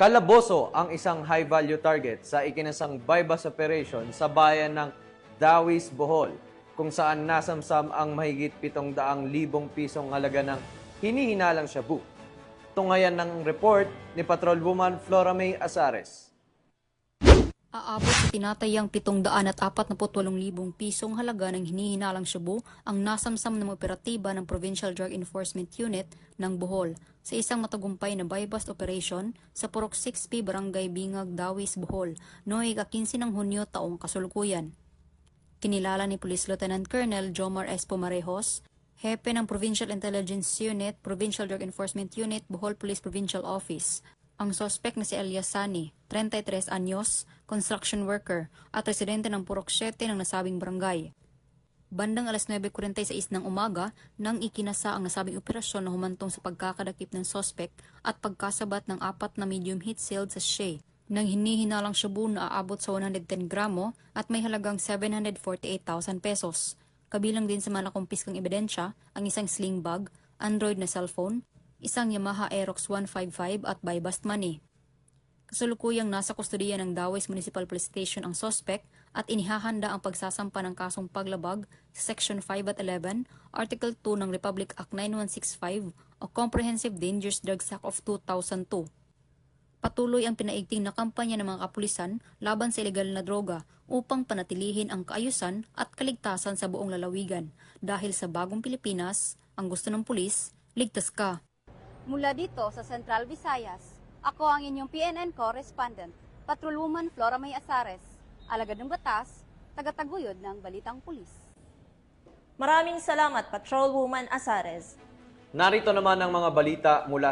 Kalaboso ang isang high-value target sa ikinasang bypass operation sa bayan ng Dawis, Bohol, kung saan nasamsam ang mahigit 700,000 pisong halaga ng hinihinalang shabu. Tungayan ng report ni Patrolwoman Flora May Azares. Aabot sa tinatayang 748,000 pisong halaga ng hinihinalang shabu ang nasamsam ng operatiba ng Provincial Drug Enforcement Unit ng Bohol sa isang matagumpay na bypass operation sa Purok 6P Barangay Bingag, Dawis, Bohol noong ika-15 ng Hunyo taong kasalukuyan. Kinilala ni Police Lieutenant Colonel Jomar S. Pumarejos, Hepe ng Provincial Intelligence Unit, Provincial Drug Enforcement Unit, Bohol Police Provincial Office, ang suspect na si Elias Sani, 33 anyos, construction worker at residente ng Purok 7 ng nasabing barangay. Bandang alas 9:46 ng umaga nang ikinasa ang nasabing operasyon na humantong sa pagkakadakip ng suspect at pagkasabat ng 4 na medium heat sealed sachet ng hinihinalang shabu na aabot sa 110 gramo at may halagang 748,000 pesos. Kabilang din sa mga nakumpiskang ebidensya ang isang sling bag, Android na cellphone, isang Yamaha Aerox 155 at buy bust money. Kasalukuyang nasa kustodiya ng Dawis Municipal Police Station ang suspect at inihahanda ang pagsasampa ng kasong paglabag sa Section 5 at 11, Article 2 ng Republic Act 9165 o Comprehensive Dangerous Drugs Act of 2002. Patuloy ang pinaigting na kampanya ng mga kapulisan laban sa ilegal na droga upang panatilihin ang kaayusan at kaligtasan sa buong lalawigan dahil sa bagong Pilipinas, ang gusto ng pulis, ligtas ka. Mula dito sa Central Visayas, ako ang inyong PNN correspondent, Patrolwoman Flora May Azares, alagad ng batas, tagataguyod ng Balitang Pulis. Maraming salamat, Patrolwoman Azares. Narito naman ang mga balita mula sa